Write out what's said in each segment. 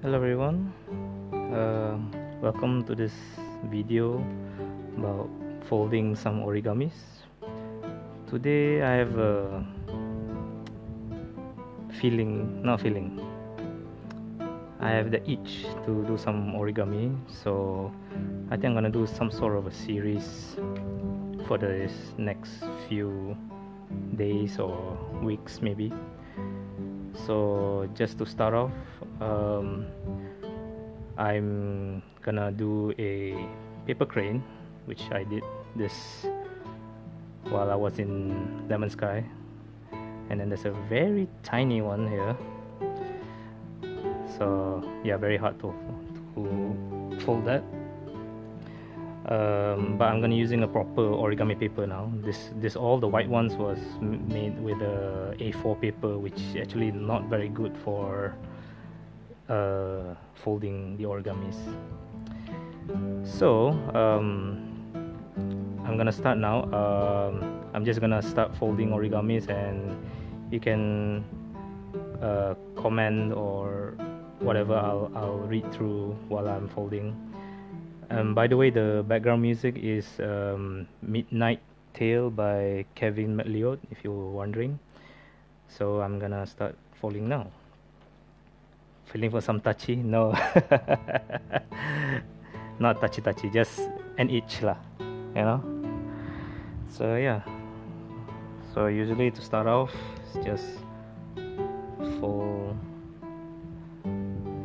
Hello everyone, welcome to this video about folding some origamis. Today I have a I have the itch to do some origami, so I think I'm gonna do some sort of a series for this next few days or weeks maybe. So just to start off, I'm gonna do a paper crane, which I did this while I was in Lemon Sky, and then there's a very tiny one here, so yeah, very hard to fold that. But I'm gonna using a proper origami paper now. This all the white ones was made with a A4 paper, which actually not very good for folding the origamis. So I'm gonna start now. I'm just gonna start folding origamis, and you can comment or whatever. I'll read through while I'm folding. By the way, the background music is Midnight Tale by Kevin MacLeod, if you're wondering. So I'm gonna start folding now. Feeling for some touchy? No. Not touchy, just an itch lah, you know. So yeah, so usually to start off, it's just fold.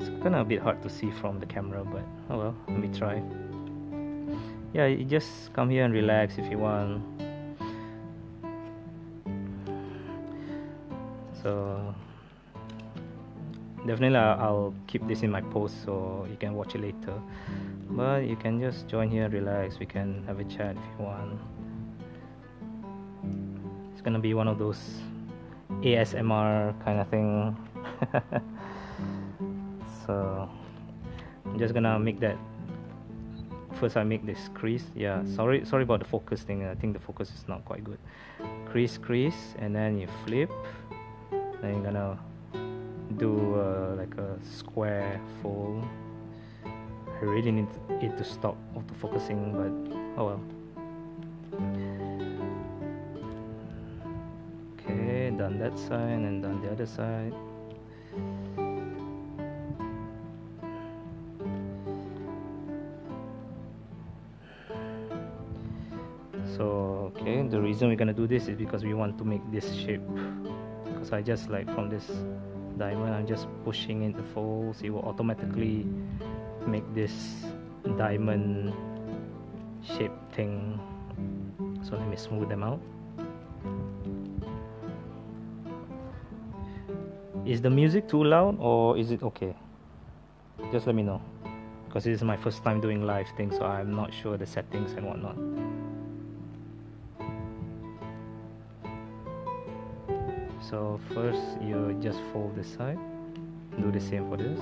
It's kinda a bit hard to see from the camera, but oh well, let me try. Yeah, you just come here and relax if you want. So definitely I'll keep this in my post so you can watch it later, but you can just join here and relax. We can have a chat if you want. It's gonna be one of those ASMR kind of thing. So I'm just gonna make that. First I make this crease. Yeah, sorry about the focus thing. I think the focus is not quite good. Crease, and then you flip. Then you're gonna do like a square fold. I really need it to stop auto-focusing, but oh well. Okay, done that side and done the other side. So okay, the reason we're gonna do this is because we want to make this shape. Because I just like from this diamond, I'm just pushing in the folds. It will automatically make this diamond shape thing. So let me smooth them out. Is the music too loud or is it okay? Just let me know, because this is my first time doing live things, so I'm not sure the settings and whatnot. So first you just fold this side, do the same for this.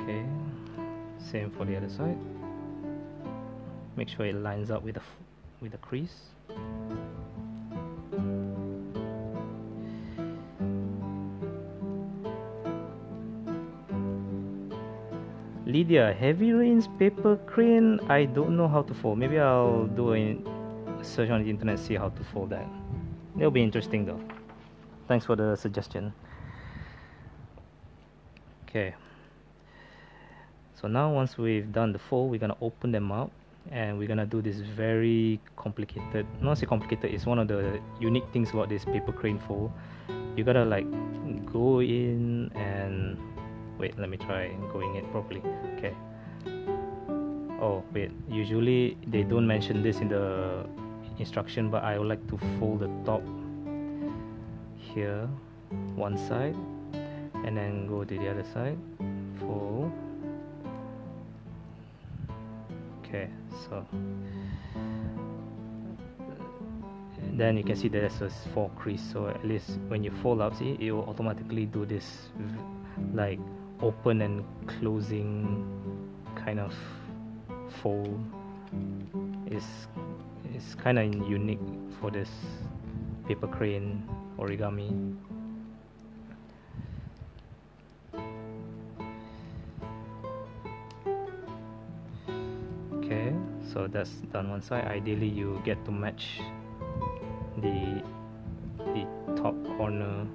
Okay, same for the other side. Make sure it lines up with the crease. Lydia, heavy rains paper crane. I don't know how to fold. Maybe I'll do a search on the internet, see how to fold that. It'll be interesting though. Thanks for the suggestion. Okay. So now once we've done the fold, we're gonna open them up, and we're gonna do this very complicated. Not say complicated. It's one of the unique things about this paper crane fold. You gotta like go in and. Wait, let me try going it properly. Okay. Oh wait, usually they don't mention this in the instruction, but I would like to fold the top here, one side, and then go to the other side. Fold. Okay, so then you can see there's a 4 crease, so at least when you fold up, see, it will automatically do this like open and closing kind of fold. It's kind of unique for this paper crane origami. Okay, so that's done one side. Ideally you get to match the top corner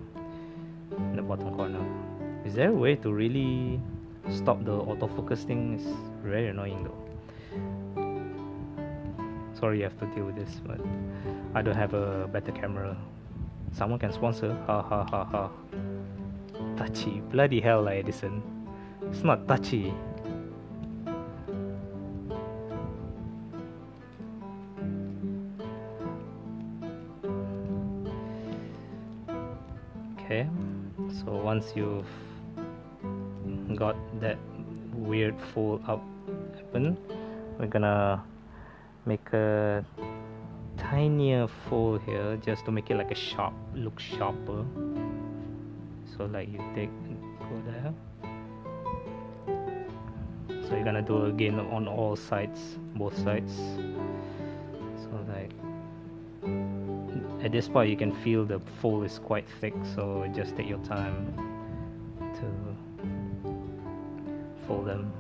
and the bottom corner. Is there a way to really stop the autofocus thing? It's very annoying though. Sorry you have to deal with this, but I don't have a better camera. Someone can sponsor. Ha ha ha ha. Touchy. Bloody hell, Edison. It's not touchy. Okay, so once you've got that weird fold up happen, we're gonna make a tinier fold here just to make it like a look sharper. So like you go there. So you're gonna do again on all sides, both sides. So like at this part you can feel the fold is quite thick, so just take your time to fold them.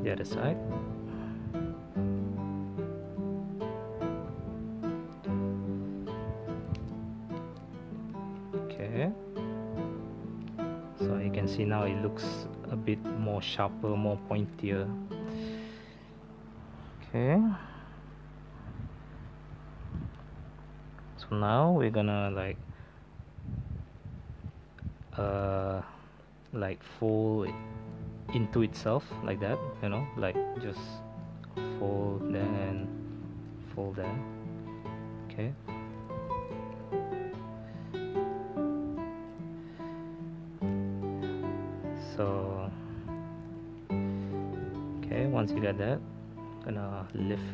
The other side. Okay, so you can see now it looks a bit more sharper, more pointier. Okay, so now we're gonna like fold it into itself like that, you know, like just fold there and fold there. Okay, so okay, once you get that, gonna lift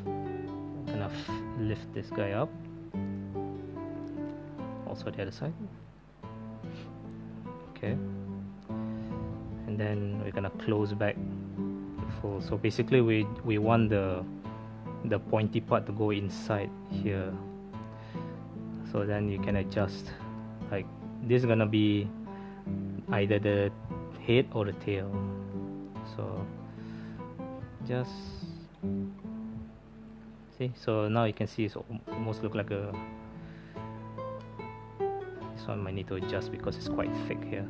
this guy up, also the other side. Okay, and then we're gonna close back full. So basically we want the pointy part to go inside here, so then you can adjust. Like this is gonna be either the head or the tail, so just see. So now you can see it's almost look like a, this one might need to adjust because it's quite thick here.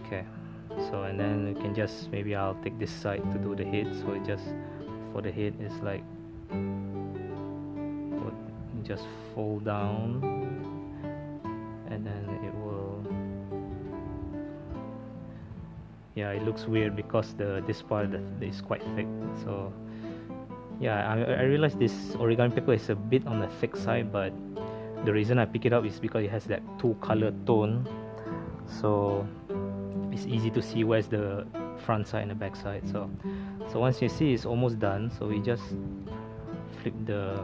Okay, so and then you can just, maybe I'll take this side to do the head. So it just, for the head is like just fold down, and then it will, yeah, it looks weird because this part is quite thick. So yeah, I realized this origami paper is a bit on the thick side, but the reason I pick it up is because it has that two color tone, so it's easy to see where's the front side and the back side. So once you see it's almost done, so we just flip the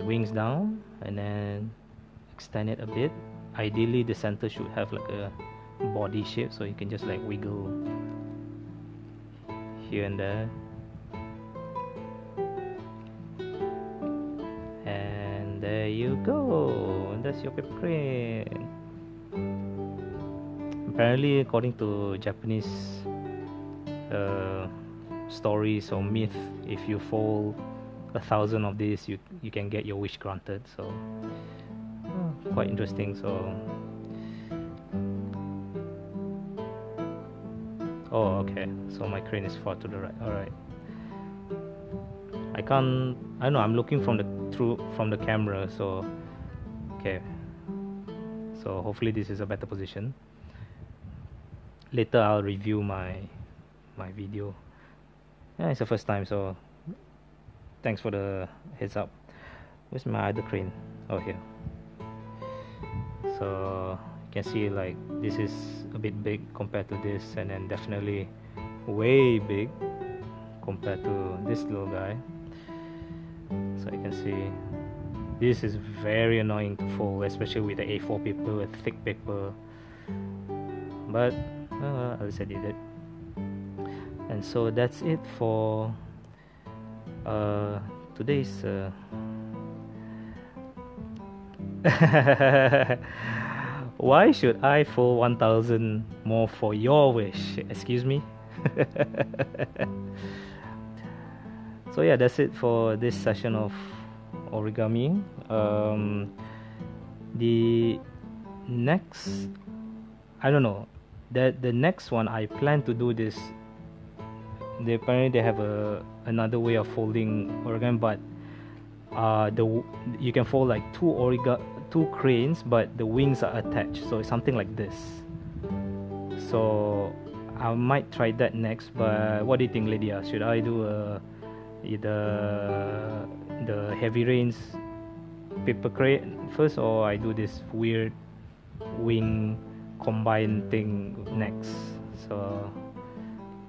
wings down and then extend it a bit. Ideally the center should have like a body shape, so you can just like wiggle here and there, and there you go. That's your paper crane. Apparently, according to Japanese stories or myth, if you fold 1,000 of these, you can get your wish granted. So quite interesting. So oh, okay, so my crane is far to the right. All right, I don't know, I'm looking from the camera, so okay, so hopefully this is a better position. Later I'll review my video. Yeah, it's the first time, so thanks for the heads up. Where's my other crane? Oh, here. So you can see like this is a bit big compared to this, and then definitely way big compared to this little guy. So you can see this is very annoying to fold, especially with the A4 paper, with thick paper, but as I did it. And so that's it for today's why should I fold 1000 more for your wish? Excuse me. So yeah, that's it for this session of origami. The next, I don't know, that the next one I plan to do this. They have another way of folding origami, but you can fold like two cranes, but the wings are attached, so it's something like this. So I might try that next. But what do you think, Lydia? Should I do either the heavy rains paper crane first, or I do this weird wing combined thing next? So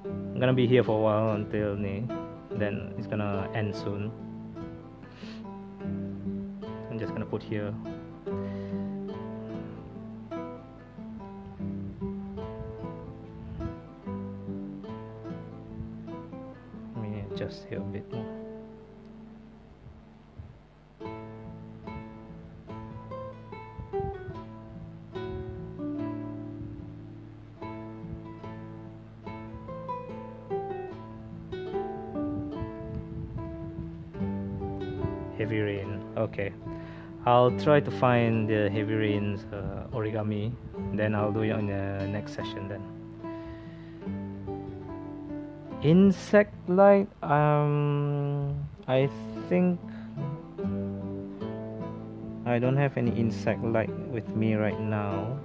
I'm gonna be here for a while until then it's gonna end soon. I'm just gonna put here. Let me adjust here a bit more. Heavy rain. Okay, I'll try to find the heavy rains origami, then I'll do it on the next session. Then insect light, I think I don't have any insect light with me right now.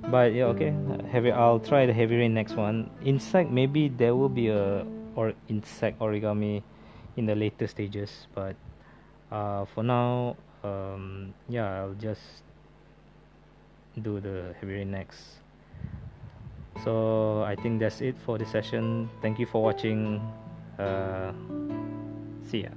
But yeah, okay, I'll try the heavy rain next one. Insect, maybe there will be or insect origami in the later stages, but for now, yeah, I'll just do the heavy rain next. So I think that's it for this session. Thank you for watching. See ya.